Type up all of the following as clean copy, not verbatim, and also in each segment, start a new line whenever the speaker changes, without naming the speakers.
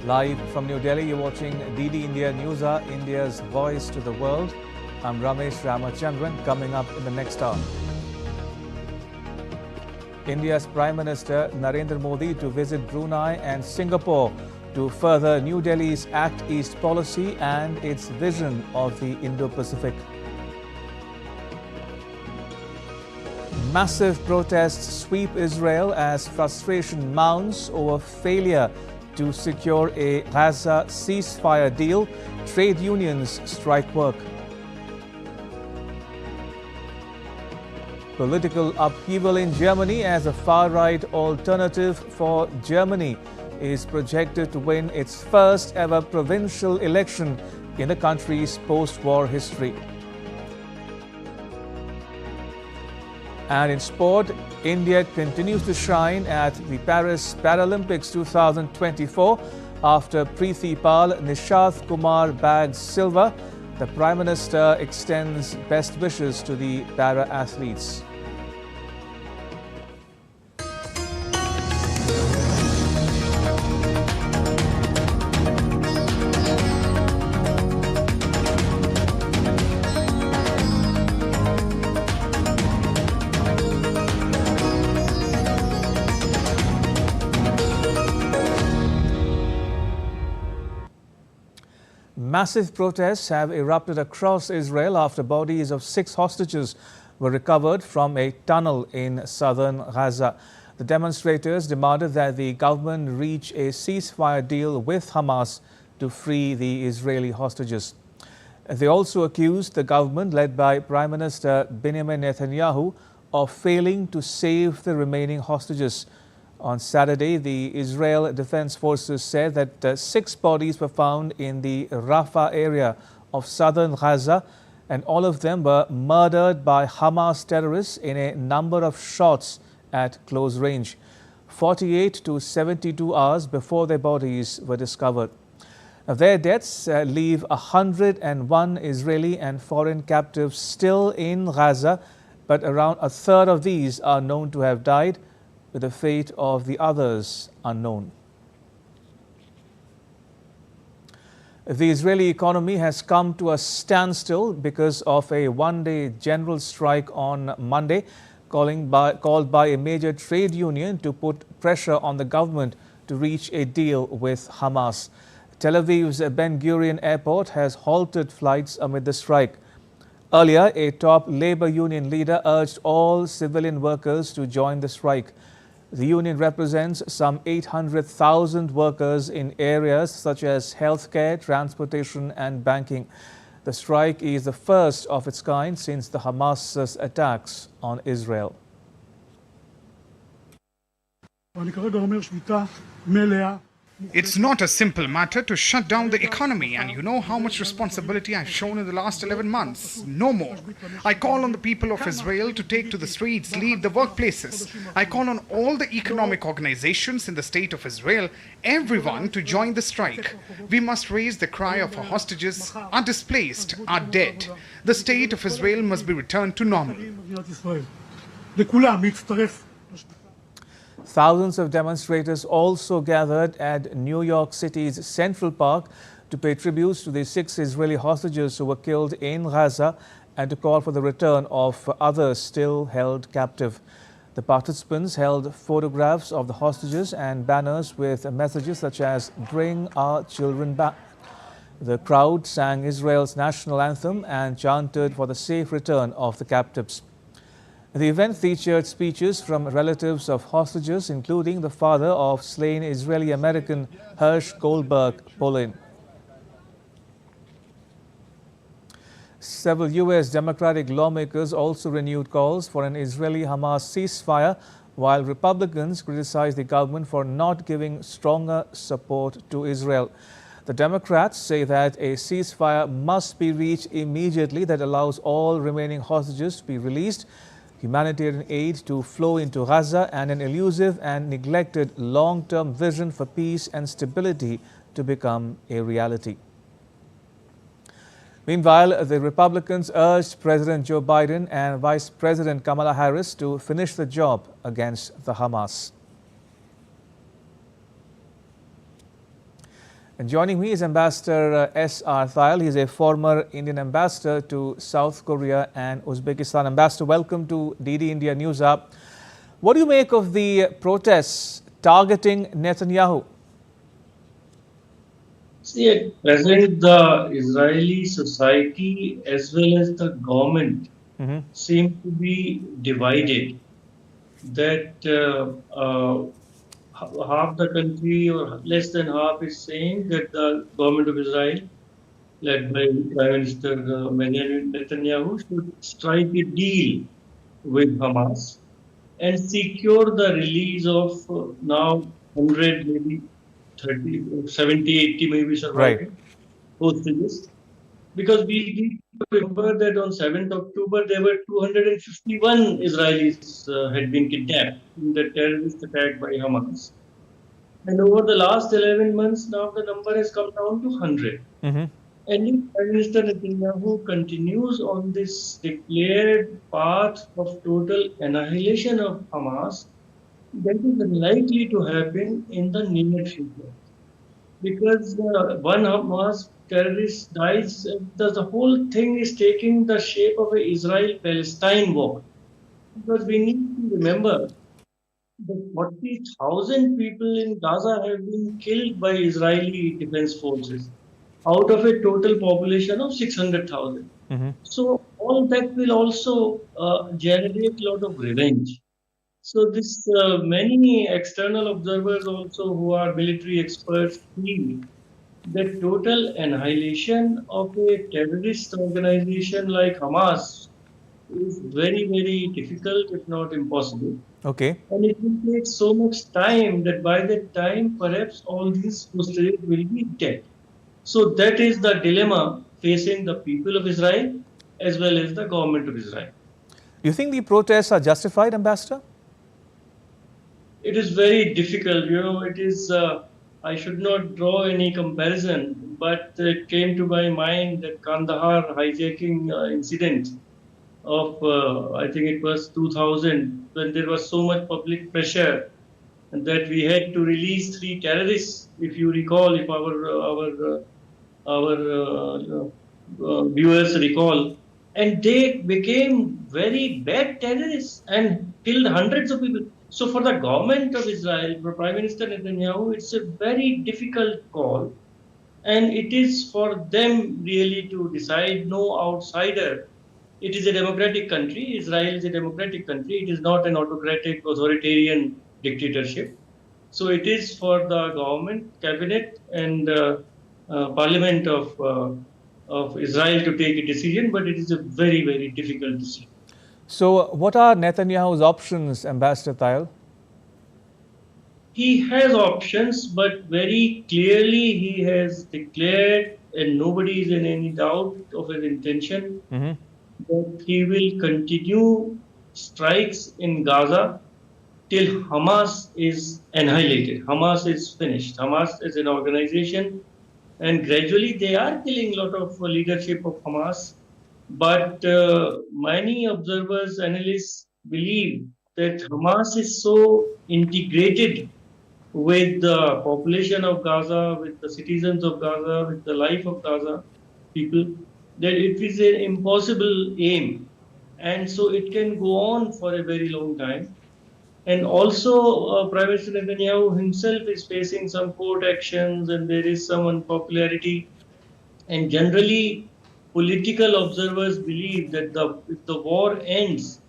Live from New Delhi, you're watching DD India News Hour, India's voice to the world. I'm Ramesh Ramachandran. Coming up in the next hour, India's Prime Minister Narendra Modi to visit Brunei and Singapore to further New Delhi's Act East policy and its vision of the Indo-Pacific. Massive protests sweep Israel as frustration mounts over failure to secure a Gaza ceasefire deal. Trade unions strike work. Political upheaval in Germany as a far-right alternative for Germany is projected to win its first ever provincial election in the country's post-war history. And in sport, India continues to shine at the Paris Paralympics 2024 after Preethi Pal Nishath Kumar bagged silver. The Prime Minister extends best wishes to the para-athletes. Massive protests have erupted across Israel after bodies of 6 hostages were recovered from a tunnel in southern Gaza. The demonstrators demanded that the government reach a ceasefire deal with Hamas to free the Israeli hostages. They also accused the government, led by Prime Minister Benjamin Netanyahu, of failing to save the remaining hostages. On Saturday, the Israel Defense Forces said that 6 bodies were found in the Rafah area of southern Gaza, and all of them were murdered by Hamas terrorists in a number of shots at close range, 48 to 72 hours before their bodies were discovered. Their deaths leave 101 Israeli and foreign captives still in Gaza, but around a third of these are known to have died, with the fate of the others unknown. The Israeli economy has come to a standstill because of a one-day general strike on Monday, called by a major trade union to put pressure on the government to reach a deal with Hamas. Tel Aviv's Ben Gurion Airport has halted flights amid the strike. Earlier, a top labor union leader urged all civilian workers to join the strike. The union represents some 800,000 workers in areas such as healthcare, transportation and banking. The strike is the first of its kind since the Hamas's attacks on Israel.
It's not a simple matter to shut down the economy, and you know how much responsibility I've shown in the last 11 months. No more. I call on the people of Israel to take to the streets, leave the workplaces. I call on all the economic organizations in the state of Israel, everyone to join the strike. We must raise the cry of our hostages, our displaced, our dead. The state of Israel must be returned to normal.
Thousands of demonstrators also gathered at New York City's Central Park to pay tributes to the 6 Israeli hostages who were killed in Gaza and to call for the return of others still held captive. The participants held photographs of the hostages and banners with messages such as "Bring our children back." The crowd sang Israel's national anthem and chanted for the safe return of the captives. The event featured speeches from relatives of hostages, including the father of slain Israeli-American Hersh Goldberg Polin. Several U.S. Democratic lawmakers also renewed calls for an Israeli-Hamas ceasefire, while Republicans criticized the government for not giving stronger support to Israel. The Democrats say that a ceasefire must be reached immediately that allows all remaining hostages to be released, humanitarian aid to flow into Gaza, and an elusive and neglected long-term vision for peace and stability to become a reality. Meanwhile, the Republicans urged President Joe Biden and Vice President Kamala Harris to finish the job against the Hamas. And joining me is Ambassador S.R. Thayal. He is a former Indian ambassador to South Korea and Uzbekistan. Ambassador, welcome to DD India News Hub. What do you make of the protests targeting Netanyahu?
See, at present, the Israeli society as well as the government seem to be divided. That half the country or less than half is saying that the government of Israel, led by Prime Minister Benjamin Netanyahu, should strike a deal with Hamas and secure the release of now 100, maybe 30, 70, 80 maybe surviving hostages. Because we need to remember that on 7th October, there were 251 Israelis had been kidnapped in the terrorist attack by Hamas. And over the last 11 months, now the number has come down to 100. And if Prime Minister Netanyahu continues on this declared path of total annihilation of Hamas, that is unlikely to happen in the near future. Because one Hamas terrorist dies, the whole thing is taking the shape of an Israel-Palestine war. Because we need to remember that 40,000 people in Gaza have been killed by Israeli defense forces out of a total population of 600,000. So all that will also generate a lot of revenge. So this many external observers also who are military experts feel that total annihilation of a terrorist organization like Hamas is very, very difficult, if not impossible.
Okay.
And it will take so much time that by that time, perhaps all these hostages will be dead. So that is the dilemma facing the people of Israel as well as the government of Israel.
Do you think the protests are justified, Ambassador?
It is very difficult. You know, it is, I should not draw any comparison, but it came to my mind that Kandahar hijacking incident of, I think it was 2000, when there was so much public pressure and that we had to release 3 terrorists, if you recall, if our viewers recall, and they became very bad terrorists and killed hundreds of people. So for the government of Israel, for Prime Minister Netanyahu, it's a very difficult call. And it is for them really to decide, no outsider. It is a democratic country. Israel is a democratic country. It is not an autocratic, authoritarian dictatorship. So it is for the government, cabinet, and parliament of Israel to take a decision, but it is a very, very difficult decision.
So what are Netanyahu's options, Ambassador Thayal?
He has options, but very clearly he has declared, and nobody is in any doubt of his intention, that he will continue strikes in Gaza till Hamas is annihilated. Hamas is finished. Hamas is an organization, and gradually they are killing a lot of leadership of Hamas. But many observers, analysts believe that Hamas is so integrated with the population of Gaza, with the citizens of Gaza, with the life of Gaza people, that it is an impossible aim. And so it can go on for a very long time. And also, Prime Minister Netanyahu himself is facing some court actions and there is some unpopularity. And generally, political observers believe that if the war ends,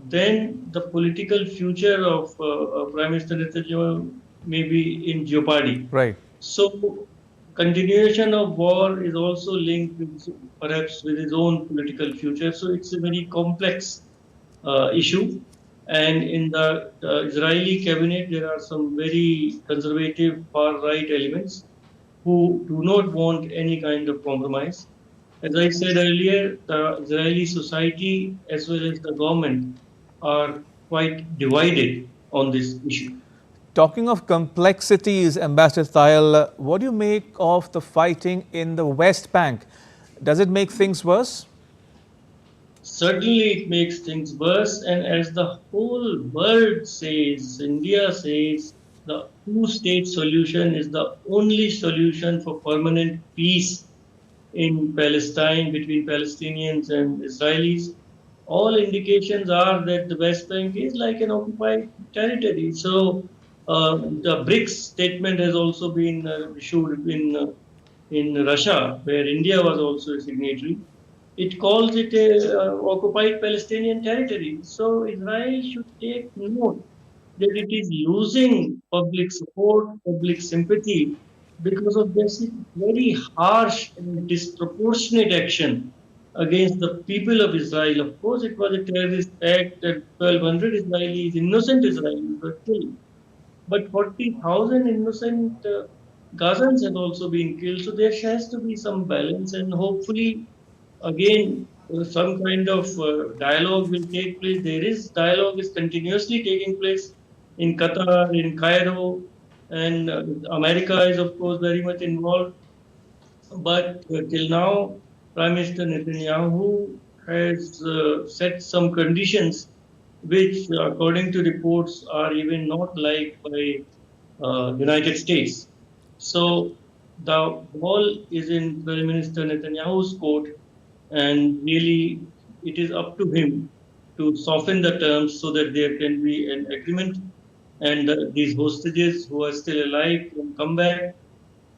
then the political future of Prime Minister Netanyahu may be in jeopardy.
Right.
So, continuation of war is also linked perhaps with his own political future. So, it's a very complex issue. And in the Israeli cabinet, there are some very conservative far-right elements who do not want any kind of compromise. As I said earlier, the Israeli society as well as the government are quite divided on this issue.
Talking of complexities, Ambassador Thayal, what do you make of the fighting in the West Bank? Does it make things worse?
Certainly it makes things worse, and as the whole world says, India says, the two-state solution is the only solution for permanent peace in Palestine between Palestinians and Israelis. All indications are that the West Bank is like an occupied territory. So the BRICS statement has also been issued in Russia, where India was also a signatory. It calls it a occupied Palestinian territory. So Israel should take note that it is losing public support, public sympathy because of this very harsh and disproportionate action against the people of Israel. Of course, it was a terrorist act that 1,200 Israelis, innocent Israelis, were killed. But 40,000 innocent Gazans have also been killed. So there has to be some balance, and hopefully, again, some kind of dialogue will take place. There is dialogue is continuously taking place in Qatar, in Cairo, and America is of course very much involved. But till now, Prime Minister Netanyahu has set some conditions which, according to reports, are even not liked by United States. So the ball is in Prime Minister Netanyahu's court, and really it is up to him to soften the terms so that there can be an agreement, and these hostages who are still alive can come back,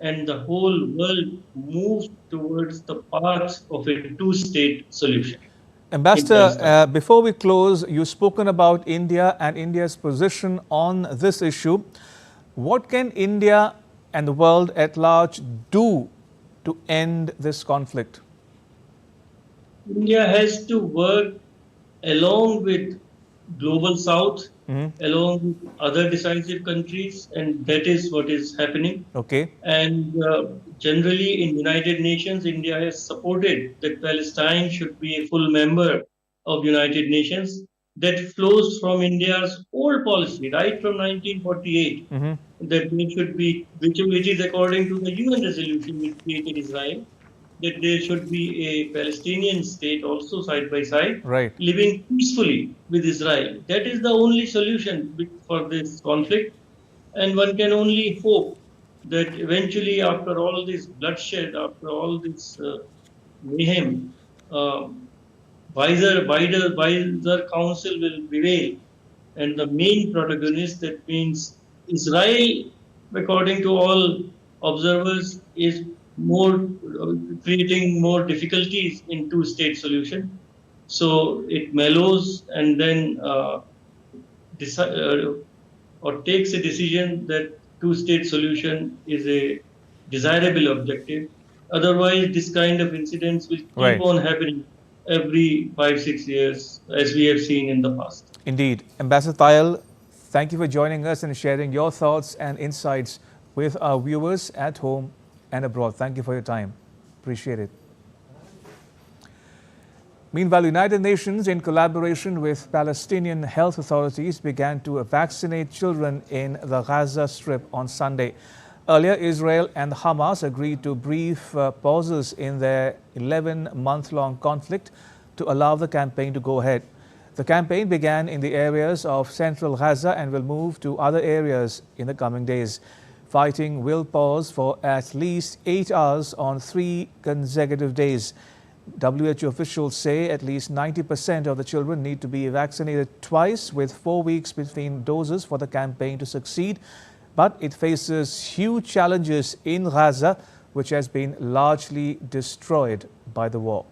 and the whole world moves towards the path of a two-state solution in
Ambassador,
Palestine.
before we close, you've spoken about India and India's position on this issue. What can India and the world at large do to end this conflict?
India has to work along with global south, along with other decisive countries, and that is what is happening.
Okay.
And generally in United Nations, India has supported that Palestine should be a full member of United Nations. That flows from India's old policy, right from 1948, that there should be, which is according to the UN resolution which created Israel, that there should be a Palestinian state also side by side,
Right.
living peacefully with Israel. That is the only solution for this conflict. And one can only hope that eventually, after all this bloodshed, after all this mayhem, wiser council will prevail. And the main protagonist, that means Israel, according to all observers, is more creating more difficulties in two-state solution. So it mellows and then or takes a decision that two-state solution is a desirable objective. Otherwise, this kind of incidents will keep on happening every 5-6 years, as we have seen in the past.
Indeed. Ambassador Tayal, thank you for joining us and sharing your thoughts and insights with our viewers at home and abroad. Thank you for your time. Appreciate it. Meanwhile, United Nations, in collaboration with Palestinian health authorities, began to vaccinate children in the Gaza Strip on Sunday. Earlier, Israel and Hamas agreed to brief pauses in their 11-month-long conflict to allow the campaign to go ahead. The campaign began in the areas of central Gaza and will move to other areas in the coming days. Fighting will pause for at least 8 hours on 3 consecutive days. WHO officials say at least 90% of the children need to be vaccinated twice, with 4 weeks between doses for the campaign to succeed. But it faces huge challenges in Gaza, which has been largely destroyed by the war.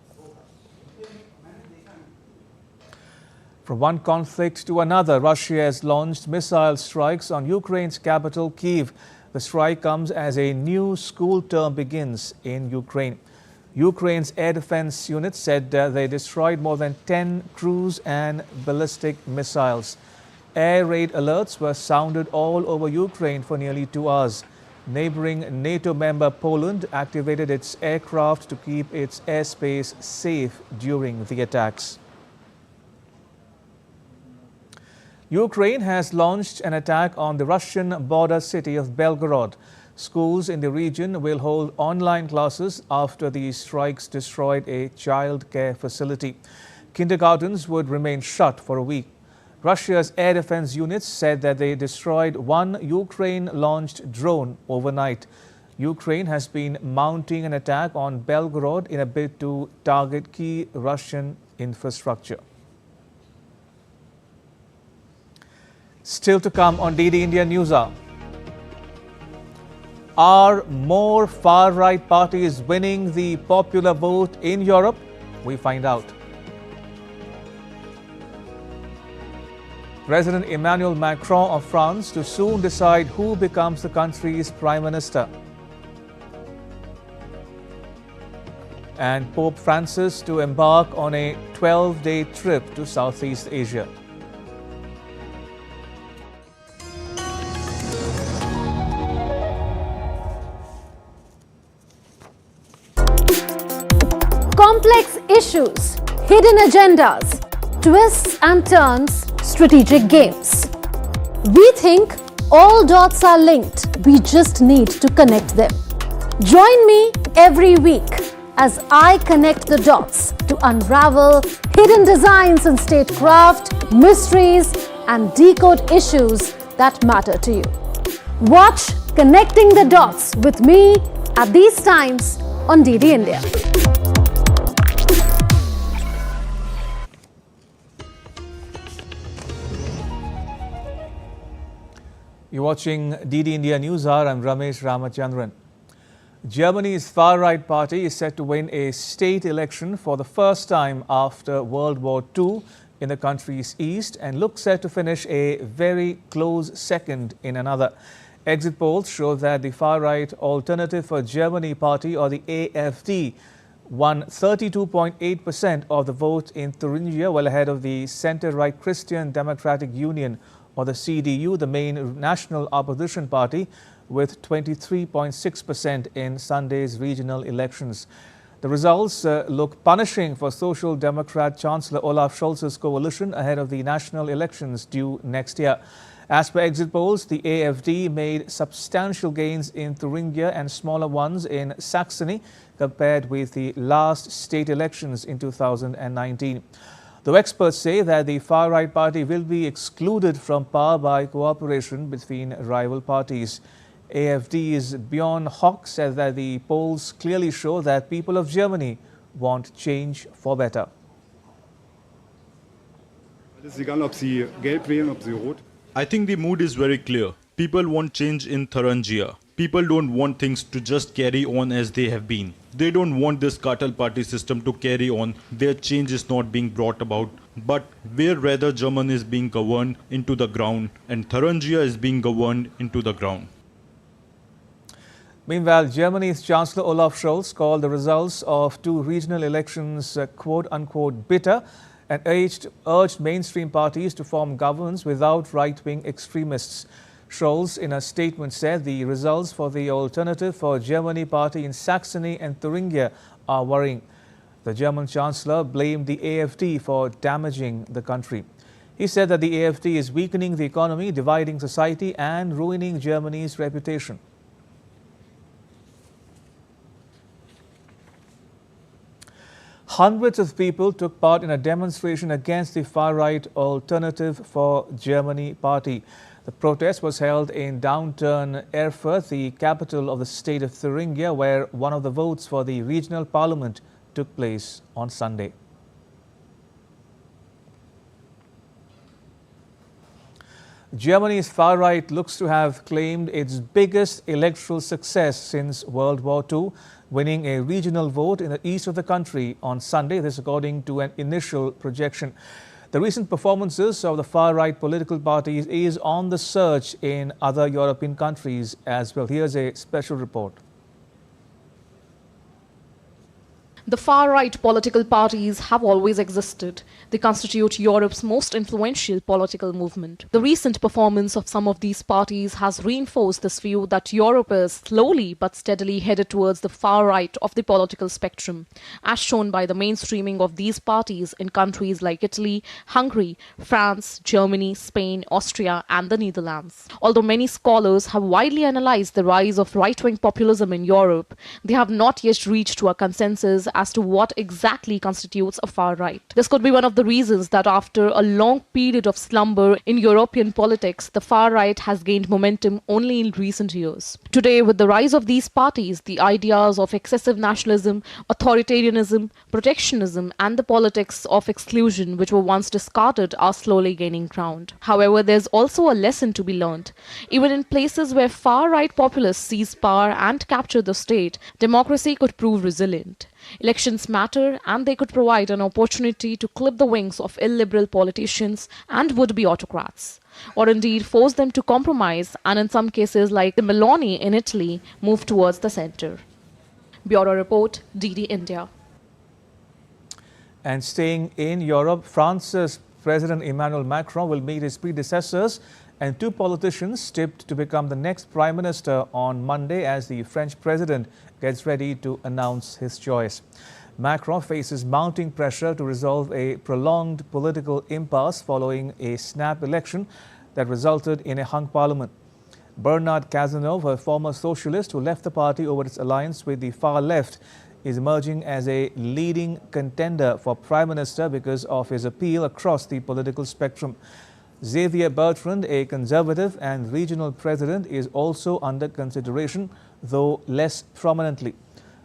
From one conflict to another, Russia has launched missile strikes on Ukraine's capital, Kyiv. The strike comes as a new school term begins in Ukraine. Ukraine's air defense unit said they destroyed more than 10 cruise and ballistic missiles. Air raid alerts were sounded all over Ukraine for nearly 2 hours. Neighboring NATO member Poland activated its aircraft to keep its airspace safe during the attacks. Ukraine has launched an attack on the Russian border city of Belgorod. Schools in the region will hold online classes after the strikes destroyed a child care facility. Kindergartens would remain shut for a week. Russia's air defense units said that they destroyed one Ukraine-launched drone overnight. Ukraine has been mounting an attack on Belgorod in a bid to target key Russian infrastructure. Still to come on DD India News Hour. Are more far-right parties winning the popular vote in Europe? We find out. President Emmanuel Macron of France to soon decide who becomes the country's Prime Minister. And Pope Francis to embark on a 12-day trip to Southeast Asia.
Complex issues, hidden agendas, twists and turns, strategic games. We think all dots are linked. We just need to connect them. Join me every week as I connect the dots to unravel hidden designs in statecraft, mysteries, and decode issues that matter to you. Watch Connecting the Dots with me at these times on DD India.
You're watching DD India News Hour. I'm Ramesh Ramachandran. Germany's far-right party is set to win a state election for the first time after World War II in the country's east and looks set to finish a very close second in another. Exit polls show that the far-right Alternative for Germany party, or the AfD, won 32.8% of the vote in Thuringia, well ahead of the centre-right Christian Democratic Union, or the CDU, the main national opposition party, with 23.6% in Sunday's regional elections. The results look punishing for Social Democrat Chancellor Olaf Scholz's coalition ahead of the national elections due next year. As per exit polls, the AfD made substantial gains in Thuringia and smaller ones in Saxony compared with the last state elections in 2019. Though experts say that the far-right party will be excluded from power by cooperation between rival parties. AfD's Björn Hock says that the polls clearly show that people of Germany want change for better.
I think the mood is very clear. People want change in Thuringia. People don't want things to just carry on as they have been. They don't want this cartel party system to carry on. Their change is not being brought about, but where rather Germany is being governed into the ground and Thuringia is being governed into the ground.
Meanwhile, Germany's Chancellor Olaf Scholz called the results of two regional elections quote-unquote bitter and urged mainstream parties to form governments without right-wing extremists. Scholz, in a statement, said the results for the Alternative for Germany party in Saxony and Thuringia are worrying. The German Chancellor blamed the AfD for damaging the country. He said that the AfD is weakening the economy, dividing society and ruining Germany's reputation. Hundreds of people took part in a demonstration against the far-right Alternative for Germany party. The protest was held in downtown Erfurt, the capital of the state of Thuringia, where one of the votes for the regional parliament took place on Sunday. Germany's far right looks to have claimed its biggest electoral success since World War II, winning a regional vote in the east of the country on Sunday, this according to an initial projection. The recent performances of the far-right political parties is on the surge in other European countries as well. Here's a special report.
The far-right political parties have always existed. They constitute Europe's most influential political movement. The recent performance of some of these parties has reinforced this view that Europe is slowly but steadily headed towards the far right of the political spectrum, as shown by the mainstreaming of these parties in countries like Italy, Hungary, France, Germany, Spain, Austria, and the Netherlands. Although many scholars have widely analyzed the rise of right-wing populism in Europe, they have not yet reached to a consensus as to what exactly constitutes a far right. This could be one of the reasons that after a long period of slumber in European politics, the far right has gained momentum only in recent years. Today, with the rise of these parties, the ideas of excessive nationalism, authoritarianism, protectionism, and the politics of exclusion, which were once discarded, are slowly gaining ground. However, there's also a lesson to be learned. Even in places where far-right populists seize power and capture the state, democracy could prove resilient. Elections matter, and they could provide an opportunity to clip the wings of illiberal politicians and would-be autocrats, or indeed force them to compromise and in some cases, like the Meloni in Italy, move towards the centre. Bureau Report, DD India.
And staying in Europe, France's President Emmanuel Macron will meet his predecessors and two politicians tipped to become the next Prime Minister on Monday as the French President gets ready to announce his choice. Macron faces mounting pressure to resolve a prolonged political impasse following a snap election that resulted in a hung parliament. Bernard Cazeneuve, a former socialist who left the party over its alliance with the far left, is emerging as a leading contender for Prime Minister because of his appeal across the political spectrum. Xavier Bertrand, a conservative and regional president, is also under consideration, though less prominently.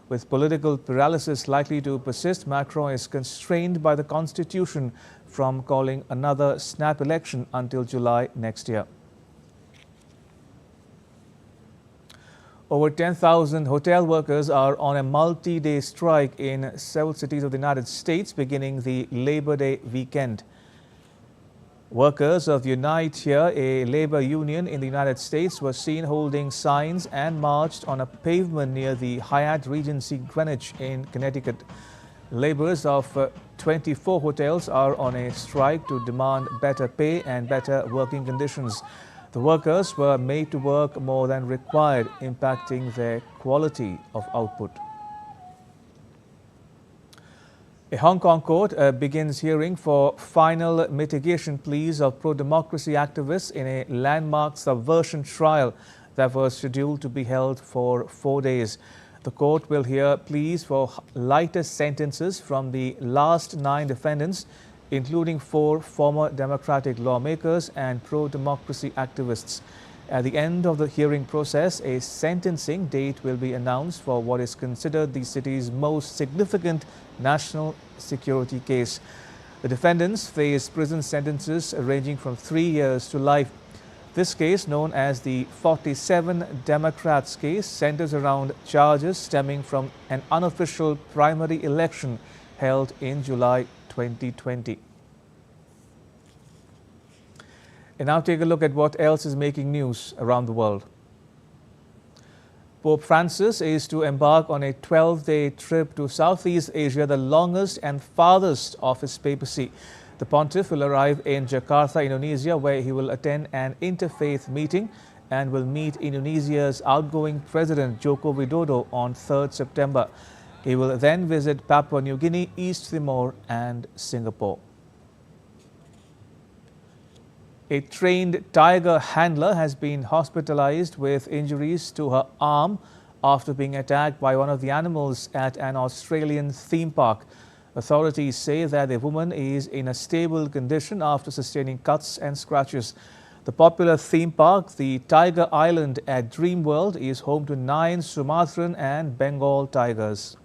With political paralysis likely to persist, Macron is constrained by the constitution from calling another snap election until July next year. Over 10,000 hotel workers are on a multi-day strike in several cities of the United States beginning the Labor Day weekend. Workers of Unite Here, a labor union in the United States, were seen holding signs and marched on a pavement near the Hyatt Regency Greenwich in Connecticut. Laborers of 24 hotels are on a strike to demand better pay and better working conditions. The workers were made to work more than required, impacting their quality of output. A Hong Kong court begins hearing for final mitigation pleas of pro-democracy activists in a landmark subversion trial that was scheduled to be held for 4 days. The court will hear pleas for lighter sentences from the last 9 defendants, including 4 former Democratic lawmakers and pro-democracy activists. At the end of the hearing process, a sentencing date will be announced for what is considered the city's most significant national security case. The defendants face prison sentences ranging from 3 years to life. This case, known as the 47 Democrats case, centers around charges stemming from an unofficial primary election held in July 2020. And now take a look at what else is making news around the world. Pope Francis is to embark on a 12-day trip to Southeast Asia, the longest and farthest of his papacy. The pontiff will arrive in Jakarta, Indonesia, where he will attend an interfaith meeting and will meet Indonesia's outgoing President Joko Widodo on 3rd September. He will then visit Papua New Guinea, East Timor and Singapore. A trained tiger handler has been hospitalized with injuries to her arm after being attacked by one of the animals at an Australian theme park. Authorities say that the woman is in a stable condition after sustaining cuts and scratches. The popular theme park, the Tiger Island at Dreamworld, is home to 9 Sumatran and Bengal tigers.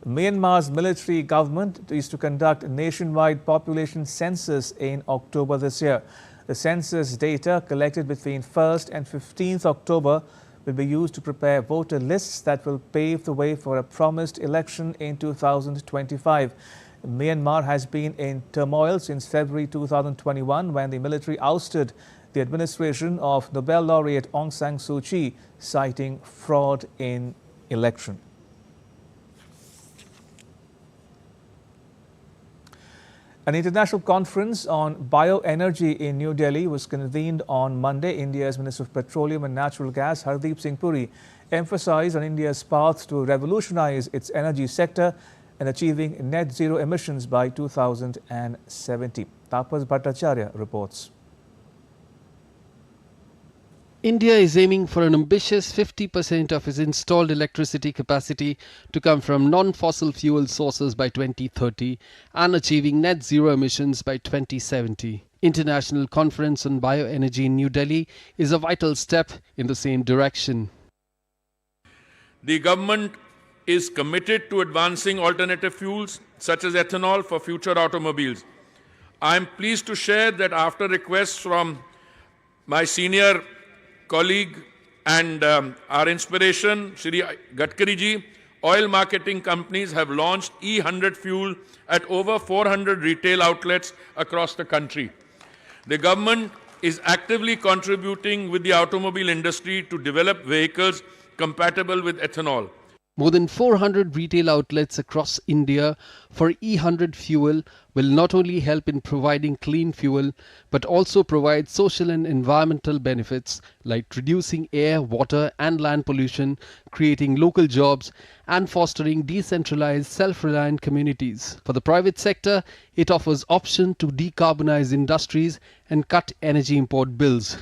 Myanmar's military government is to conduct a nationwide population census in October this year. The census data collected between 1st and 15th October will be used to prepare voter lists that will pave the way for a promised election in 2025. Myanmar has been in turmoil since February 2021 when the military ousted the administration of Nobel laureate Aung San Suu Kyi, citing fraud in election. An international conference on bioenergy in New Delhi was convened on Monday. India's Minister of Petroleum and Natural Gas, Hardeep Singh Puri, emphasized on India's path to revolutionize its energy sector and achieving net zero emissions by 2070. Tapas Bhattacharya reports.
India is aiming for an ambitious 50% of its installed electricity capacity to come from non-fossil fuel sources by 2030 and achieving net zero emissions by 2070. International Conference on Bioenergy in New Delhi is a vital step in the same direction.
The government is committed to advancing alternative fuels such as ethanol for future automobiles. I am pleased to share that after requests from my senior colleague and our inspiration, Shri Gadkari ji, oil marketing companies have launched E100 fuel at over 400 retail outlets across the country. The government is actively contributing with the automobile industry to develop vehicles compatible with ethanol.
More than 400 retail outlets across India for E100 fuel will not only help in providing clean fuel, but also provide social and environmental benefits like reducing air, water and land pollution, creating local jobs and fostering decentralized, self-reliant communities. For the private sector, it offers option to decarbonize industries and cut energy import bills.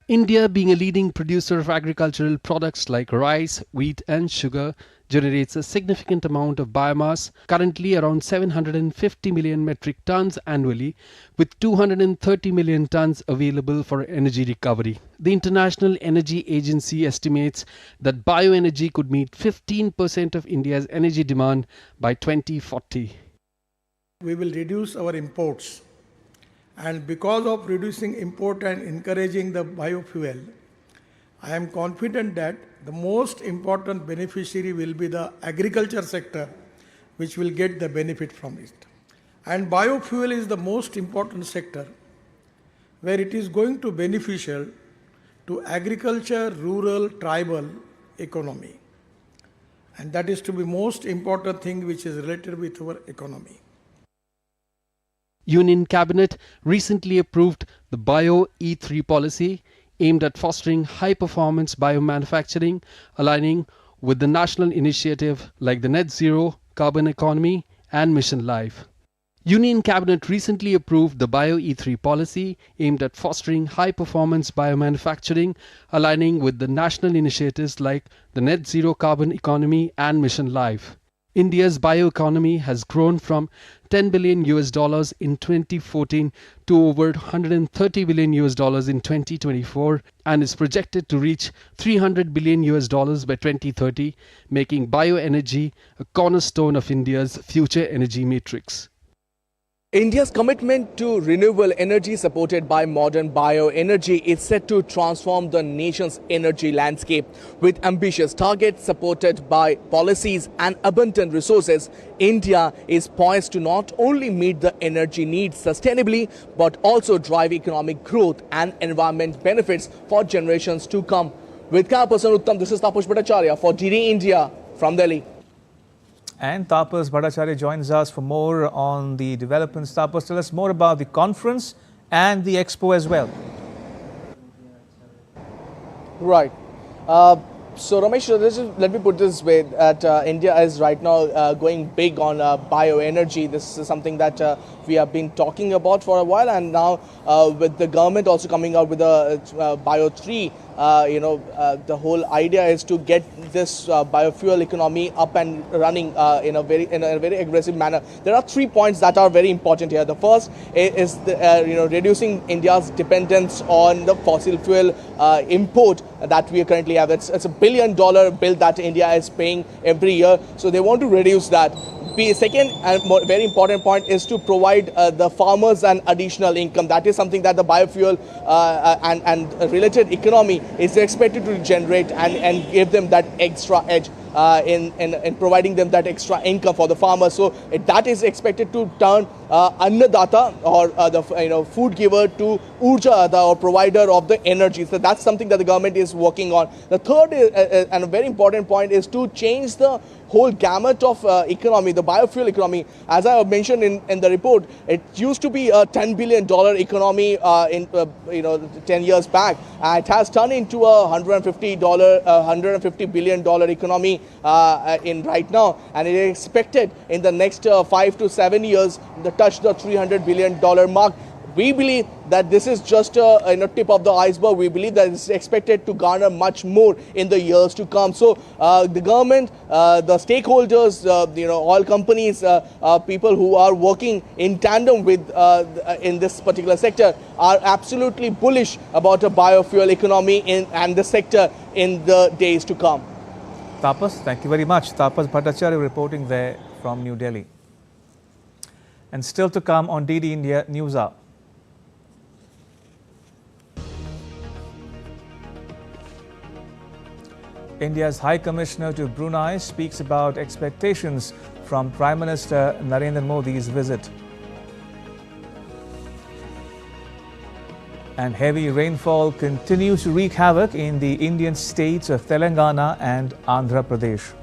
India, being a leading producer of agricultural products like rice, wheat and sugar, generates a significant amount of biomass, currently around 750 million metric tons annually, with 230 million tons available for energy recovery. The International Energy Agency estimates that bioenergy could meet 15% of India's energy demand by 2040.
We will reduce our imports. And because of reducing import and encouraging the biofuel, I am confident that the most important beneficiary will be the agriculture sector, which will get the benefit from it. And biofuel is the most important sector where it is going to beneficial to agriculture, rural, tribal economy. And that is to be most important thing which is related with our economy.
Union Cabinet recently approved the Bio E3 policy aimed at fostering high-performance biomanufacturing, aligning with the national initiative like the Net Zero, Carbon Economy and Mission Life. Union Cabinet recently approved the Bio E3 policy aimed at fostering high-performance biomanufacturing, aligning with the national initiatives like the Net Zero Carbon Economy and Mission Life. India's bioeconomy has grown from $10 billion in 2014 to over $130 billion in 2024 and is projected to reach $300 billion by 2030, making bioenergy a cornerstone of India's future energy matrix.
India's commitment to renewable energy supported by modern bioenergy is set to transform the nation's energy landscape. With ambitious targets supported by policies and abundant resources, India is poised to not only meet the energy needs sustainably, but also drive economic growth and environment benefits for generations to come. With Person Uttam, this is Taposh Bhattacharya for DD India from Delhi.
And Tapas Bhattacharya joins us for more on the developments. Tapas, tell us more about the conference and the expo as well.
Right. So Ramesh, let me put this way, that India is right now going big on bioenergy. This is something that we have been talking about for a while, and now with the government also coming out with a Bio 3, the whole idea is to get this biofuel economy up and running in a very aggressive manner. There are 3 points that are very important here. The first is reducing India's dependence on the fossil fuel import that we currently have. It's a $1 billion bill that India is paying every year, so they want to reduce that. The second and very important point is to provide the farmers an additional income. That is something that the biofuel and related economy is expected to generate and give them that extra edge in providing them that extra income for the farmers. So that is expected to turn Annadata or the food giver to Urja or provider of the energy. So that's something that the government is working on. The third is, and a very important point, is to change the whole gamut of economy, the biofuel economy. As I mentioned in the report, it used to be a $10 billion economy in 10 years back. It has turned into a $150 billion economy in right now, and it is expected in the next 5 to 7 years to touch the $300 billion mark. We believe that this is just a tip of the iceberg. We believe that it's expected to garner much more in the years to come. So the government, the stakeholders, all companies, people who are working in tandem with in this particular sector are absolutely bullish about a biofuel economy and the sector in the days to come.
Tapas, thank you very much. Tapas Bhattacharya reporting there from New Delhi. And still to come on DD India News Hour. India's High Commissioner to Brunei speaks about expectations from Prime Minister Narendra Modi's visit. And heavy rainfall continues to wreak havoc in the Indian states of Telangana and Andhra Pradesh.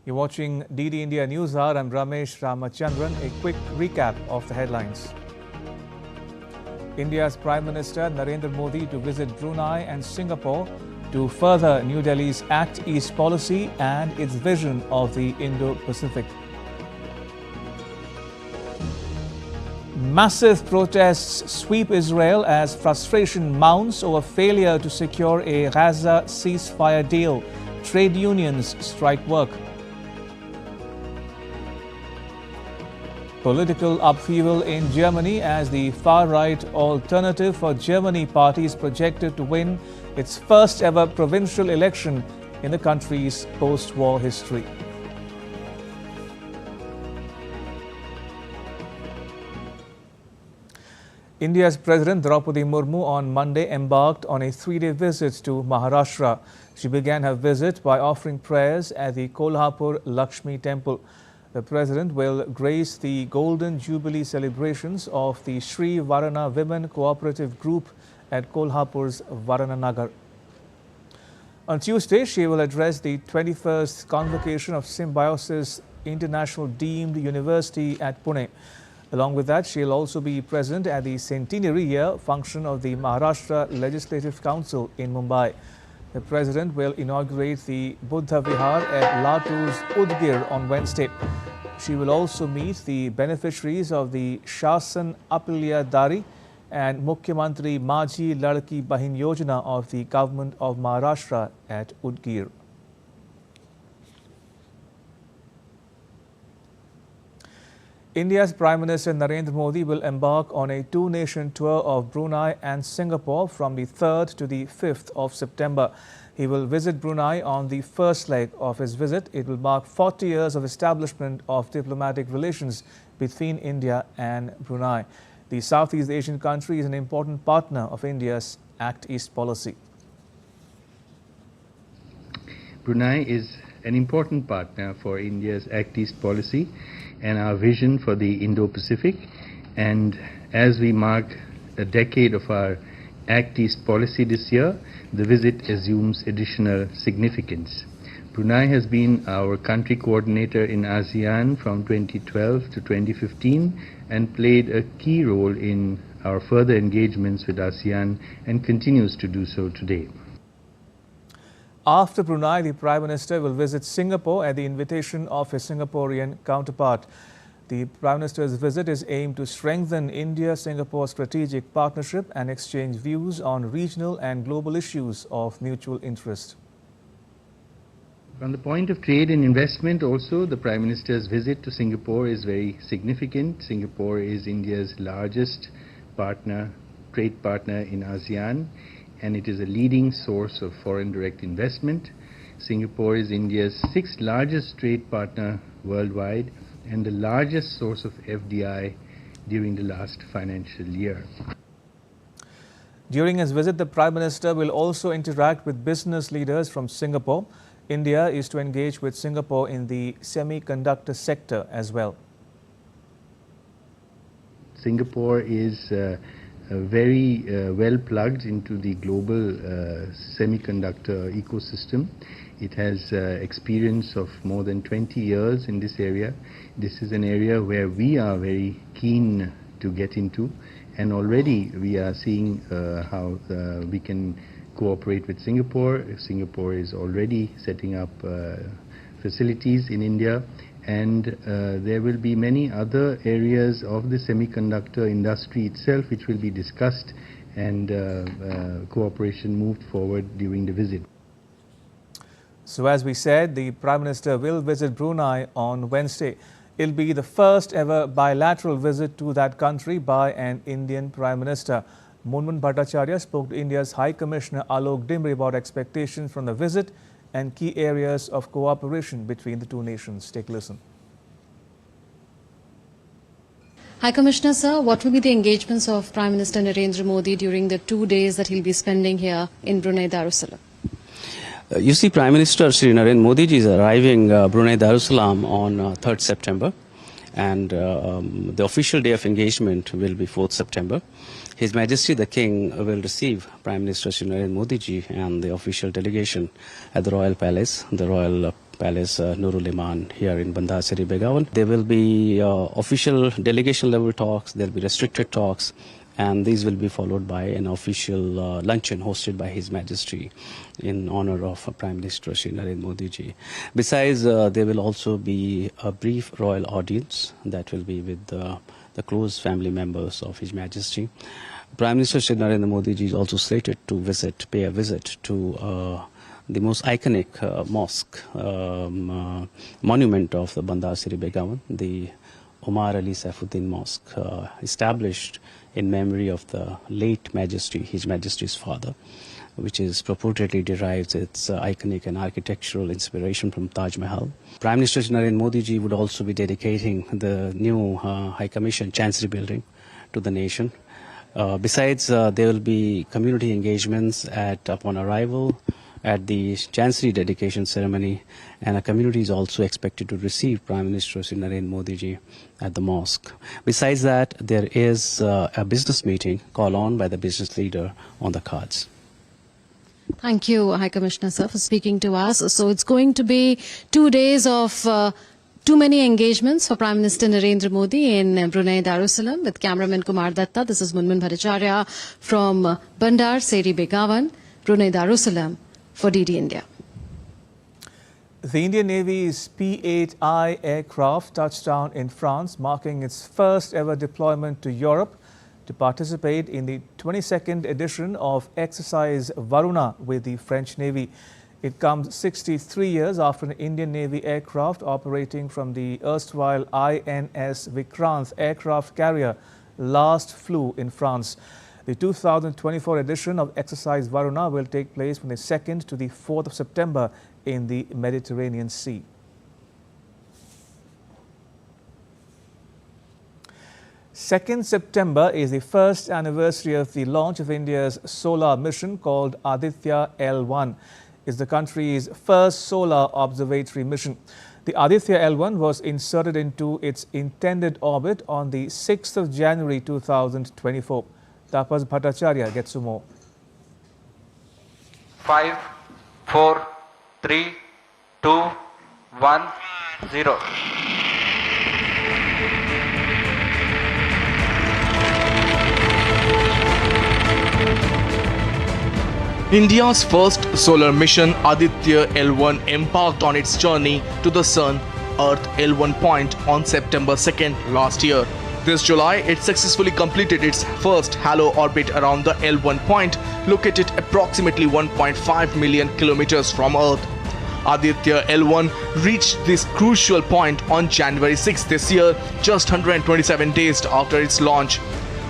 You're watching DD India News Hour. I'm Ramesh Ramachandran. A quick recap of the headlines. India's Prime Minister Narendra Modi to visit Brunei and Singapore to further New Delhi's Act East policy and its vision of the Indo-Pacific. Massive protests sweep Israel as frustration mounts over failure to secure a Gaza ceasefire deal. Trade unions strike work. Political upheaval in Germany as the far-right Alternative for Germany party is projected to win its first ever provincial election in the country's post-war history. India's President Draupadi Murmu on Monday embarked on a three-day visit to Maharashtra. She began her visit by offering prayers at the Kolhapur Lakshmi Temple. The President will grace the Golden Jubilee celebrations of the Sri Varana Women Cooperative Group at Kolhapur's Varananagar. On Tuesday, she will address the 21st convocation of Symbiosis International Deemed University at Pune. Along with that, she will also be present at the centenary year function of the Maharashtra Legislative Council in Mumbai. The President will inaugurate the Buddha Vihar at Latur's Udgir on Wednesday. She will also meet the beneficiaries of the Shasan Apilya Dari and Mukhyamantri Majhi Ladki Bahin Yojana of the Government of Maharashtra at Udgir. India's Prime Minister Narendra Modi will embark on a two-nation tour of Brunei and Singapore from the 3rd to the 5th of September. He will visit Brunei on the first leg of his visit. It will mark 40 years of establishment of diplomatic relations between India and Brunei. The Southeast Asian country is an important partner of India's Act East policy.
Brunei is an important partner for India's Act East policy and our vision for the Indo-Pacific. And as we mark a decade of our Act East policy this year, the visit assumes additional significance. Brunei has been our country coordinator in ASEAN from 2012 to 2015 and played a key role in our further engagements with ASEAN and continues to do so today.
After Brunei, the Prime Minister will visit Singapore at the invitation of his Singaporean counterpart. The Prime Minister's visit is aimed to strengthen India-Singapore strategic partnership and exchange views on regional and global issues of mutual interest.
From the point of trade and investment also, the Prime Minister's visit to Singapore is very significant. Singapore is India's largest trade partner in ASEAN, and it is a leading source of foreign direct investment. Singapore is India's 6th largest trade partner worldwide and the largest source of FDI during the last financial year.
During his visit, the Prime Minister will also interact with business leaders from Singapore. India is to engage with Singapore in the semiconductor sector as well.
Singapore is very well plugged into the global semiconductor ecosystem. It has experience of more than 20 years in this area. This is an area where we are very keen to get into, and already we are seeing how we can cooperate with Singapore. Singapore is already setting up facilities in India, and there will be many other areas of the semiconductor industry itself which will be discussed and cooperation moved forward during the visit.
So as we said, the Prime Minister will visit Brunei on Wednesday. It'll be the first ever bilateral visit to that country by an Indian Prime Minister. Munmun Bhattacharya spoke to India's High Commissioner Alok Dimri about expectations from the visit and key areas of cooperation between the two nations. Take a listen.
High Commissioner, sir, what will be the engagements of Prime Minister Narendra Modi during the 2 days that he'll be spending here in Brunei Darussalam?
You see, Prime Minister Shri Narendra Modi ji is arriving Brunei Darussalam on 3rd September, and the official day of engagement will be 4th September. His Majesty the King will receive Prime Minister Shri Narendra Modi ji and the official delegation at the Royal Palace, Nurul Iman here in Bandar Seri Begawan. There will be official delegation level talks, there will be restricted talks, and these will be followed by an official luncheon hosted by His Majesty in honor of Prime Minister Shri Narendra Modi ji. Besides, there will also be a brief royal audience that will be with the close family members of His Majesty. Prime Minister Shri Narendra Modi ji is also slated to pay a visit to the most iconic mosque, monument of the Bandar Seri Begawan, the Omar Ali Saifuddin Mosque, established in memory of the late Majesty, His Majesty's father, which is purportedly derives its iconic and architectural inspiration from Taj Mahal. Prime Minister Narendra Modi ji would also be dedicating the new High Commission Chancery building to the nation. Besides, there will be community engagements upon arrival at the Chancery dedication ceremony, and a community is also expected to receive Prime Minister Shri Narendra Modi ji at the mosque. Besides that, there is a business meeting called on by the business leader on the cards.
Thank you, High Commissioner, sir, for speaking to us. So it's going to be 2 days of too many engagements for Prime Minister Narendra Modi in Brunei Darussalam. With cameraman Kumar Datta, this is Munmun Bhattacharya from Bandar Seri Begawan, Brunei Darussalam for DD India.
The Indian Navy's P-8I aircraft touched down in France, marking its first ever deployment to Europe to participate in the 22nd edition of Exercise Varuna with the French Navy. It comes 63 years after an Indian Navy aircraft operating from the erstwhile INS Vikrant aircraft carrier last flew in France. The 2024 edition of Exercise Varuna will take place from the 2nd to the 4th of September in the Mediterranean Sea. Second September is the first anniversary of the launch of India's solar mission called Aditya L1. It's the country's first solar observatory mission. The Aditya L1 was inserted into its intended orbit on the 6th of January 2024. Tapas Bhattacharya gets some more.
5, 4, 3, 2, 1, 0.
India's first solar mission, Aditya L1, embarked on its journey to the Sun, Earth L1 point on September 2nd last year. This July, it successfully completed its first halo orbit around the L1 point, located approximately 1.5 million kilometers from Earth. Aditya L1 reached this crucial point on January 6 this year, just 127 days after its launch.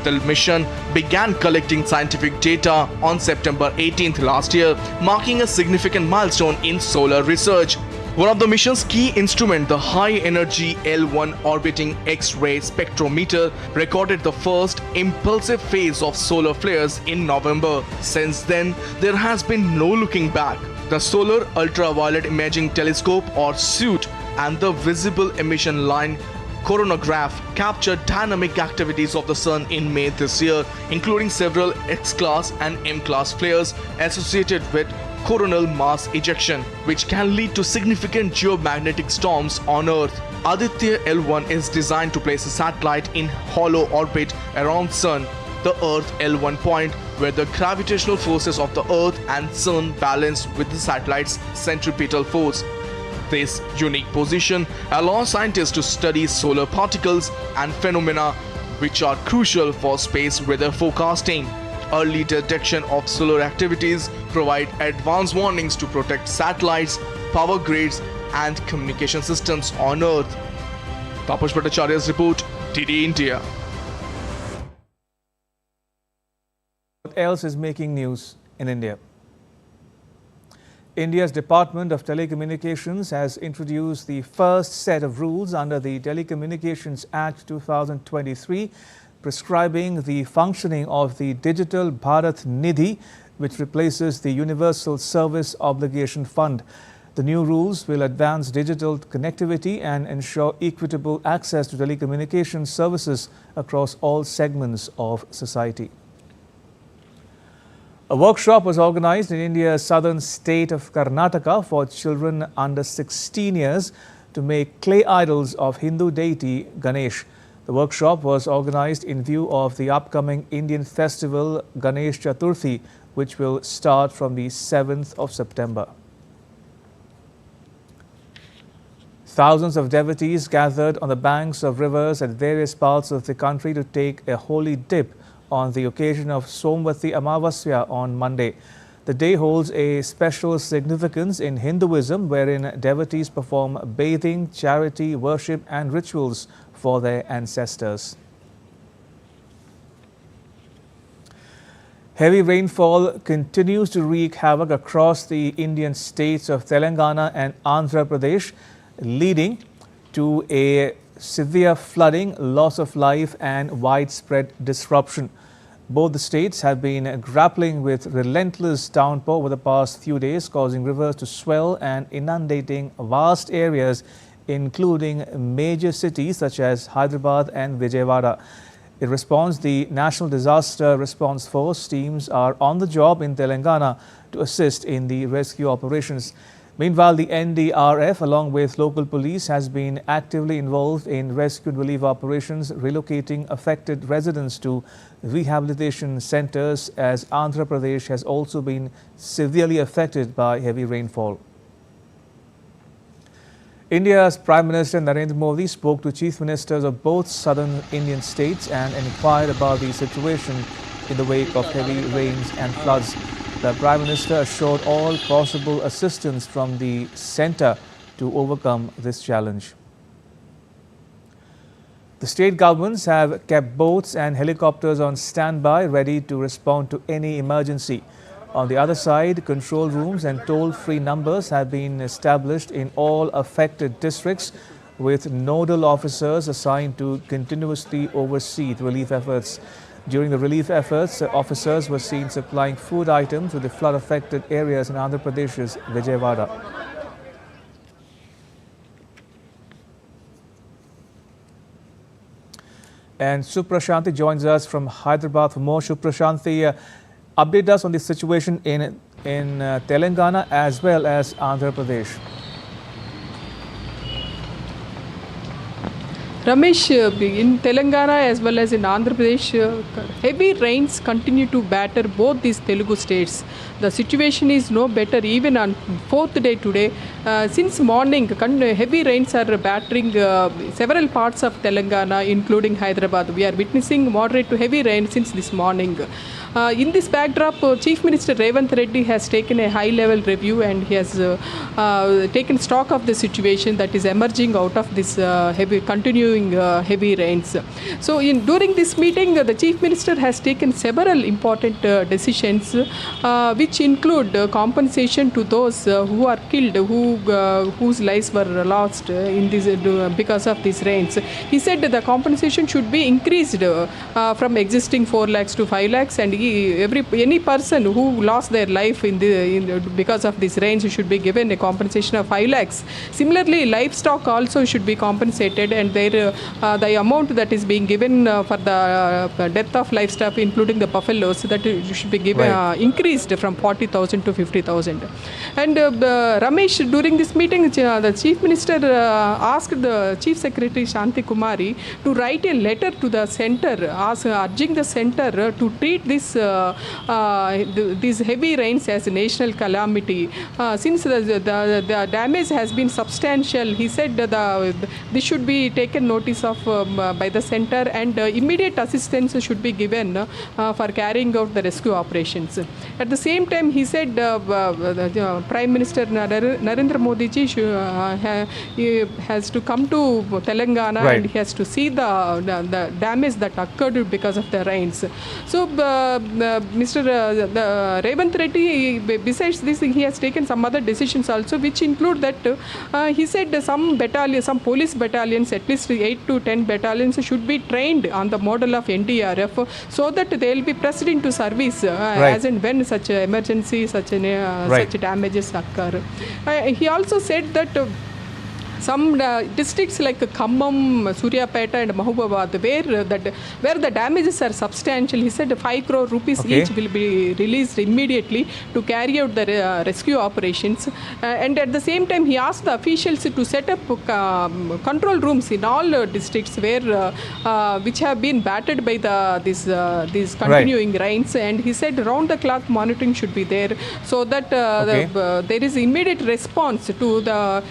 The mission began collecting scientific data on September 18th last year, marking a significant milestone in solar research. One of the mission's key instruments, the high-energy L1 orbiting X-ray spectrometer, recorded the first impulsive phase of solar flares in November. Since then, there has been no looking back. The Solar Ultraviolet Imaging Telescope, or SUIT, and the Visible Emission Line coronagraph captured dynamic activities of the Sun in May this year, including several X-class and M-class flares associated with coronal mass ejection, which can lead to significant geomagnetic storms on Earth. Aditya L1 is designed to place a satellite in hollow orbit around Sun, the Earth L1 point, where the gravitational forces of the Earth and Sun balance with the satellite's centripetal force. This unique position allows scientists to study solar particles and phenomena which are crucial for space weather forecasting. Early detection of solar activities provide advanced warnings to protect satellites, power grids, and communication systems on Earth. Tapash Bhattacharya's report, TD India.
What else is making news in India? India's Department of Telecommunications has introduced the first set of rules under the Telecommunications Act 2023, prescribing the functioning of the Digital Bharat Nidhi, which replaces the Universal Service Obligation Fund. The new rules will advance digital connectivity and ensure equitable access to telecommunications services across all segments of society. A workshop was organized in India's southern state of Karnataka for children under 16 years to make clay idols of Hindu deity Ganesh. The workshop was organized in view of the upcoming Indian festival Ganesh Chaturthi, which will start from the 7th of September. Thousands of devotees gathered on the banks of rivers at various parts of the country to take a holy dip on the occasion of Somvati Amavasya on Monday. The day holds a special significance in Hinduism, wherein devotees perform bathing, charity, worship and rituals for their ancestors. Heavy rainfall continues to wreak havoc across the Indian states of Telangana and Andhra Pradesh, leading to a severe flooding, loss of life and widespread disruption. Both the states have been grappling with relentless downpour over the past few days, causing rivers to swell and inundating vast areas, including major cities such as Hyderabad and Vijayawada. In response, the National Disaster Response Force teams are on the job in Telangana to assist in the rescue operations. Meanwhile, the NDRF, along with local police, has been actively involved in rescue and relief operations, relocating affected residents to rehabilitation centers, as Andhra Pradesh has also been severely affected by heavy rainfall. India's Prime Minister Narendra Modi spoke to chief ministers of both southern Indian states and inquired about the situation in the wake of heavy rains and floods. The Prime Minister assured all possible assistance from the centre to overcome this challenge. The state governments have kept boats and helicopters on standby, ready to respond to any emergency. On the other side, control rooms and toll-free numbers have been established in all affected districts, with nodal officers assigned to continuously oversee relief efforts. During the relief efforts, officers were seen supplying food items to the flood-affected areas in Andhra Pradesh's Vijayawada. And Suprashanti joins us from Hyderabad for more. Suprashanti, update us on the situation in Telangana as well as Andhra Pradesh.
Ramesh, in Telangana as well as in Andhra Pradesh, heavy rains continue to batter both these Telugu states. The situation is no better even on fourth day today. Since morning, heavy rains are battering several parts of Telangana, including Hyderabad. We are witnessing moderate to heavy rain since this morning. In this backdrop, Chief Minister Revanth Reddy has taken a high-level review and he has taken stock of the situation that is emerging out of this heavy continuing continuing heavy rains. So during this meeting, the Chief Minister has taken several important decisions, which include compensation to those who are killed, whose lives were lost in this because of these rains. He said that the compensation should be increased from existing 4 lakhs to 5 lakhs, and any person who lost their life because of these rains should be given a compensation of 5 lakhs. Similarly, livestock also should be compensated, and the amount that is being given for the death of livestock, including the buffaloes, that should be given increased from 40,000 to 50,000. And Ramesh, during this meeting, the Chief Minister asked the Chief Secretary Shanti Kumari to write a letter to the centre, urging the centre to treat these heavy rains as a national calamity. Since the damage has been substantial, he said this should be taken notice of by the centre, and immediate assistance should be given for carrying out the rescue operations. At the same time, he said Prime Minister Narendra Modi ji has to come to Telangana, and he has to see the damage that occurred because of the rains. So Mr. Revant Reddy, besides this, he has taken some other decisions also, which include that he said some police battalions, at least 8 to 10 battalions, should be trained on the model of NDRF, so that they will be pressed into service as and when such emergency, such damages occur. He also said that some districts like Khammam, Suryapeta and Mahbubabad, where the damages are substantial, he said 5 crore rupees each will be released immediately to carry out the rescue operations. And at the same time, he asked the officials to set up control rooms in all districts which have been battered by these continuing rains. And he said round the clock monitoring should be there, so that there is immediate response to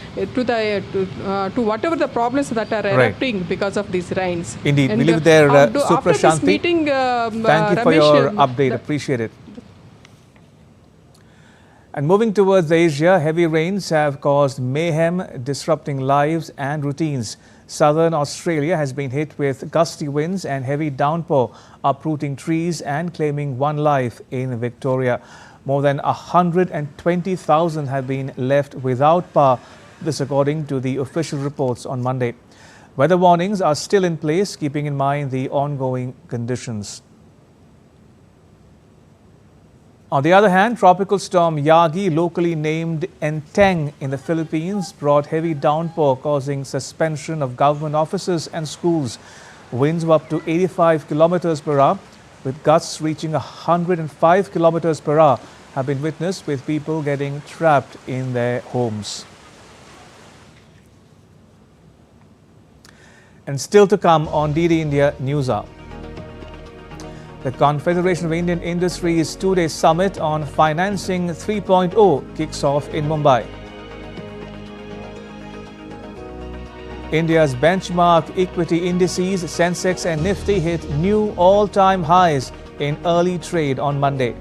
whatever the problems that are erupting because of these rains.
Indeed. We leave there,
after
Shanti.
this meeting,
thank you for your update. Appreciate it. And moving towards Asia, heavy rains have caused mayhem, disrupting lives and routines. Southern Australia has been hit with gusty winds and heavy downpour, uprooting trees and claiming 1 life in Victoria. More than 120,000 have been left without power. This according to the official reports on Monday. Weather warnings are still in place, keeping in mind the ongoing conditions. On the other hand, tropical storm Yagi, locally named Enteng in the Philippines, brought heavy downpour, causing suspension of government offices and schools. Winds were up to 85 kilometers per hour, with gusts reaching 105 kilometers per hour have been witnessed, with people getting trapped in their homes. And still to come on DD India News Hour. The Confederation of Indian Industries 2-day summit on Financing 3.0 kicks off in Mumbai. India's benchmark equity indices, Sensex and Nifty, hit new all-time highs in early trade on Monday.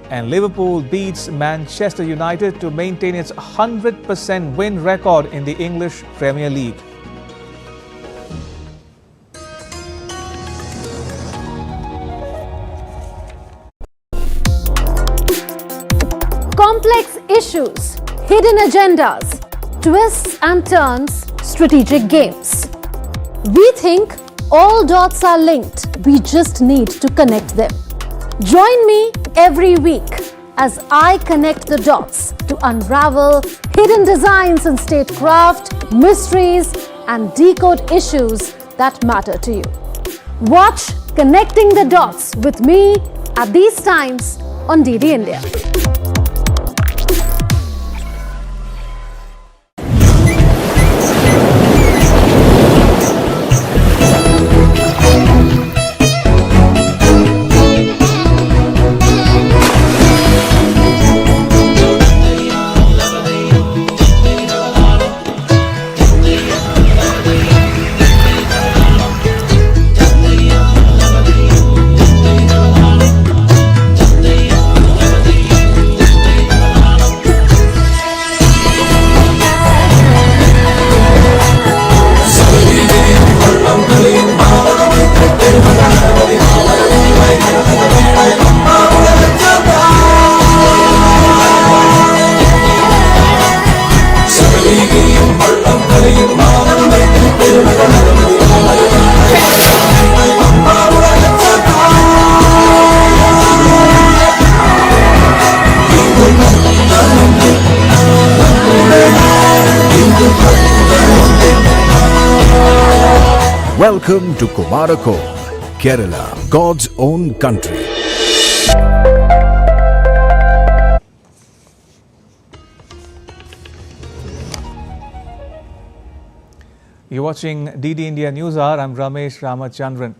And Liverpool beats Manchester United to maintain its 100% win record in the English Premier League.
Complex issues, hidden agendas, twists and turns, strategic games. We think all dots are linked. We just need to connect them. Join me every week as I connect the dots to unravel hidden designs in statecraft, mysteries, and decode issues that matter to you. Watch Connecting the Dots with me at these times on DD India.
Welcome to Kumarakom, Kerala, God's own country.
You're watching DD India News Hour. I'm Ramesh Ramachandran.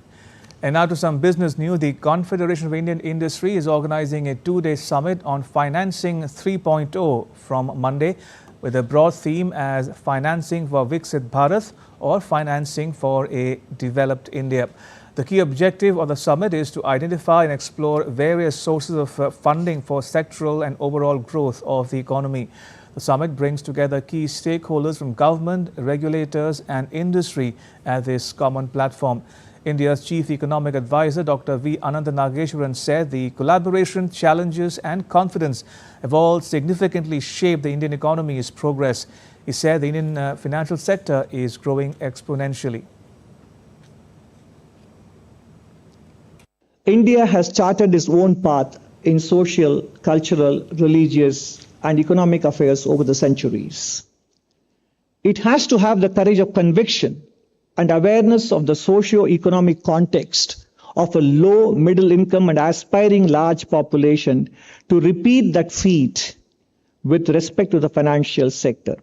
And now to some business news. The Confederation of Indian Industry is organizing a two-day summit on Financing 3.0 from Monday, with a broad theme as Financing for Viksit Bharat or Financing for a Developed India. The key objective of the summit is to identify and explore various sources of funding for sectoral and overall growth of the economy. The summit brings together key stakeholders from government, regulators and industry at this common platform. India's Chief Economic Advisor Dr. V. Anantha Nageshwaran said the collaboration, challenges and confidence have all significantly shaped the Indian economy's progress. He said the Indian financial sector is growing exponentially.
India has charted its own path in social, cultural, religious and economic affairs over the centuries. It has to have the courage of conviction and awareness of the socio-economic context of a low, middle income and aspiring large population to repeat that feat with respect to the financial sector.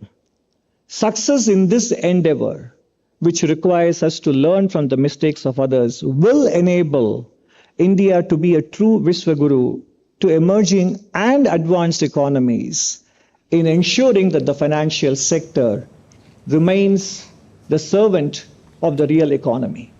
Success in this endeavor, which requires us to learn from the mistakes of others, will enable India to be a true Vishwaguru to emerging and advanced economies in ensuring that the financial sector remains the servant of the real economy.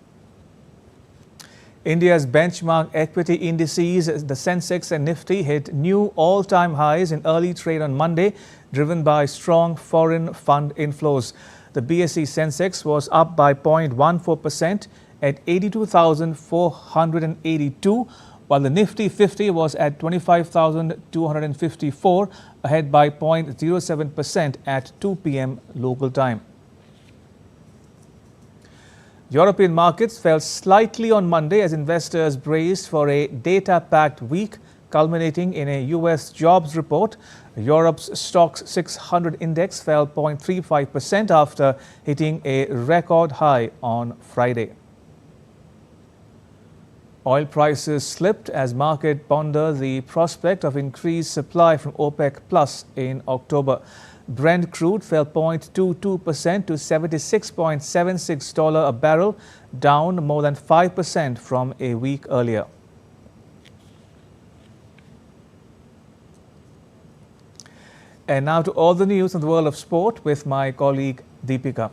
India's benchmark equity indices, the Sensex and Nifty, hit new all-time highs in early trade on Monday, driven by strong foreign fund inflows. The BSE Sensex was up by 0.14% at 82,482, while the Nifty 50 was at 25,254, ahead by 0.07% at 2 p.m. local time. European markets fell slightly on Monday as investors braced for a data-packed week, culminating in a U.S. jobs report. Europe's Stoxx 600 index fell 0.35% after hitting a record high on Friday. Oil prices slipped as market pondered the prospect of increased supply from OPEC Plus in October. Brent crude fell 0.22% to $76.76 a barrel, down more than 5% from a week earlier. And now to all the news in the world of sport with my colleague Deepika.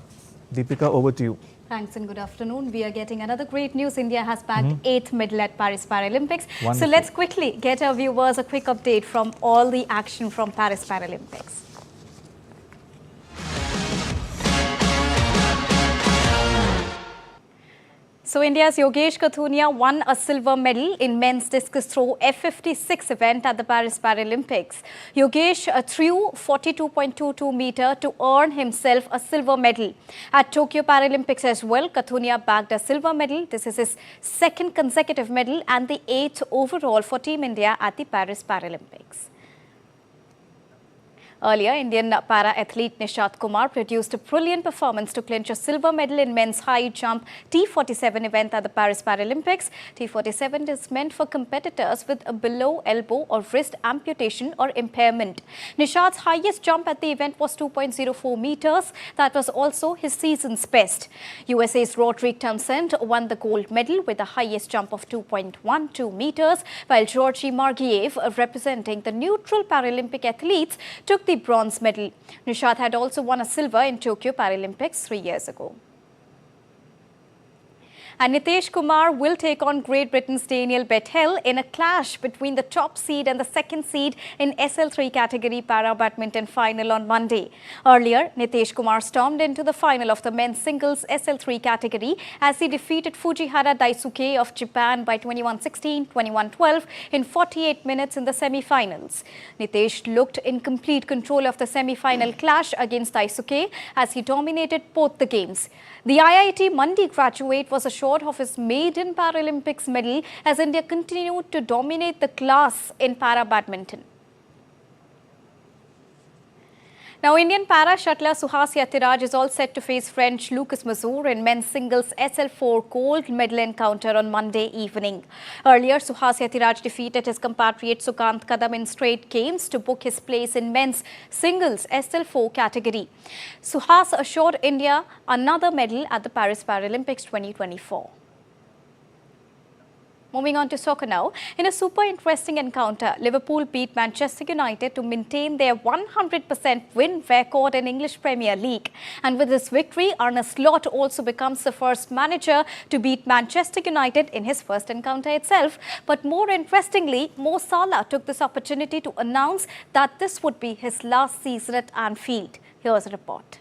Deepika, over to you.
Thanks and good afternoon. We are getting another great news. India has bagged 8th medal at Paris Paralympics.
Wonderful.
So let's quickly get our viewers a quick update from all the action from Paris Paralympics. So India's Yogesh Kathunia won a silver medal in men's discus throw F56 event at the Paris Paralympics. Yogesh threw 42.22 meter to earn himself a silver medal. At Tokyo Paralympics as well, Kathunia bagged a silver medal. This is his second consecutive medal and the 8th overall for Team India at the Paris Paralympics. Earlier, Indian para-athlete Nishat Kumar produced a brilliant performance to clinch a silver medal in men's high jump T47 event at the Paris Paralympics. T47 is meant for competitors with a below elbow or wrist amputation or impairment. Nishat's highest jump at the event was 2.04 meters. That was also his season's best. USA's Roderick Townsend won the gold medal with the highest jump of 2.12 meters, while Georgy Margiev, representing the neutral Paralympic athletes, took the bronze medal. Nishat had also won a silver in Tokyo Paralympics 3 years ago. And Nitesh Kumar will take on Great Britain's Daniel Bethel in a clash between the top seed and the second seed in SL3 category para-badminton final on Monday. Earlier, Nitesh Kumar stormed into the final of the men's singles SL3 category as he defeated Fujihara Daisuke of Japan by 21-16, 21-12 in 48 minutes in the semi-finals. Nitesh looked in complete control of the semi-final clash against Daisuke as he dominated both the games. The IIT Mandi graduate was assured of his maiden Paralympics medal as India continued to dominate the class in para-badminton. Now, Indian para shuttler Suhas Yatiraj is all set to face French Lucas Mazur in men's singles SL4 gold medal encounter on Monday evening. Earlier, Suhas Yatiraj defeated his compatriot Sukant Kadam in straight games to book his place in men's singles SL4 category. Suhas assured India another medal at the Paris Paralympics 2024. Moving on to soccer now. In a super interesting encounter, Liverpool beat Manchester United to maintain their 100% win record in English Premier League. And with this victory, Arne Slot also becomes the first manager to beat Manchester United in his first encounter itself. But more interestingly, Mo Salah took this opportunity to announce that this would be his last season at Anfield. Here's a report.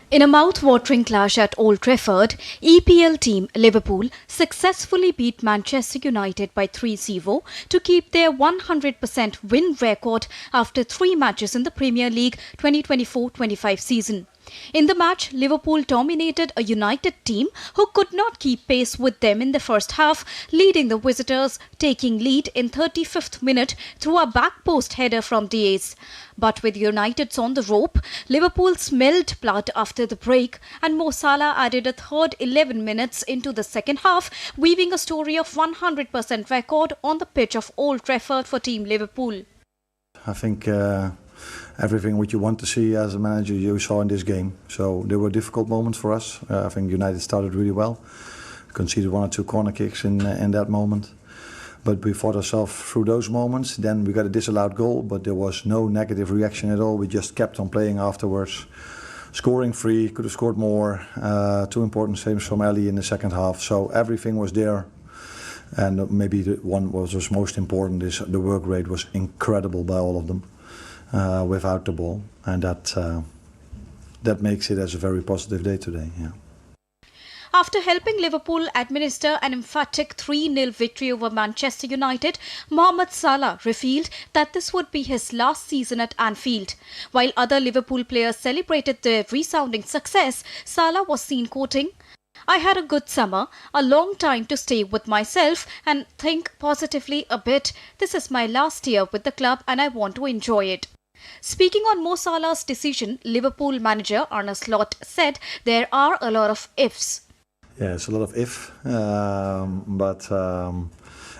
In a mouth-watering clash at Old Trafford, EPL team Liverpool successfully beat Manchester United by 3-0 to keep their 100% win record after 3 matches in the Premier League 2024-25 season. In the match, Liverpool dominated a United team who could not keep pace with them in the first half, leading the visitors, taking lead in 35th minute through a back post header from Diaz. But with United's on the rope, Liverpool smelled blood after the break, and Mo Salah added a third 11 minutes into the second half, weaving a story of 100% record on the pitch of Old Trafford for Team Liverpool.
I think everything what you want to see as a manager you saw in this game. So there were difficult moments for us. I think United started really well. Conceded 1 or 2 corner kicks in that moment. But we fought ourselves through those moments. Then we got a disallowed goal, but there was no negative reaction at all. We just kept on playing afterwards. Scoring 3, could have scored more. 2 important saves from Ali in the second half. So everything was there. And maybe the one what was most important is the work rate was incredible by all of them. Without the ball, and that makes it as a very positive day today. Yeah.
After helping Liverpool administer an emphatic 3-0 victory over Manchester United, Mohamed Salah revealed that this would be his last season at Anfield. While other Liverpool players celebrated their resounding success, Salah was seen quoting, "I had a good summer, a long time to stay with myself and think positively a bit. This is my last year with the club and I want to enjoy it." Speaking on Mo Salah's decision, Liverpool manager Arne Slot said there are a lot of ifs.
Yeah, it's a lot of if, but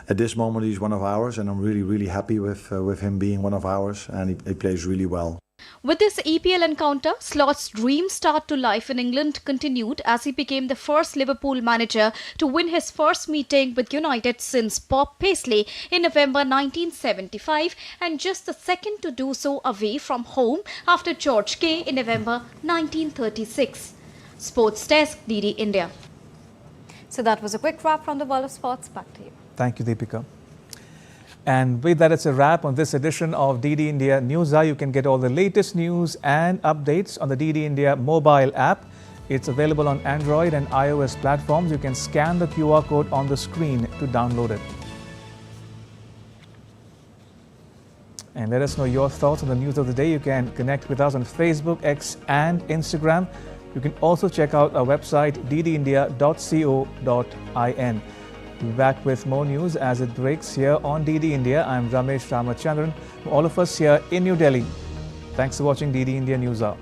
at this moment he's one of ours, and I'm really happy with him being one of ours, and he plays really well.
With this EPL encounter, Slot's dream start to life in England continued as he became the first Liverpool manager to win his first meeting with United since Bob Paisley in November 1975, and just the second to do so away from home after George Kay in November 1936. Sports Desk, DD India. So that was a quick wrap from the world of sports. Back to you.
Thank you, Deepika. And with that, it's a wrap on this edition of DD India News Hour. You can get all the latest news and updates on the DD India mobile app. It's available on Android and iOS platforms. You can scan the QR code on the screen to download it. And let us know your thoughts on the news of the day. You can connect with us on Facebook, X and Instagram. You can also check out our website ddindia.co.in. We'll be back with more news as it breaks here on DD India. I'm Ramesh Ramachandran. From all of us here in New Delhi, thanks for watching DD India News Hour.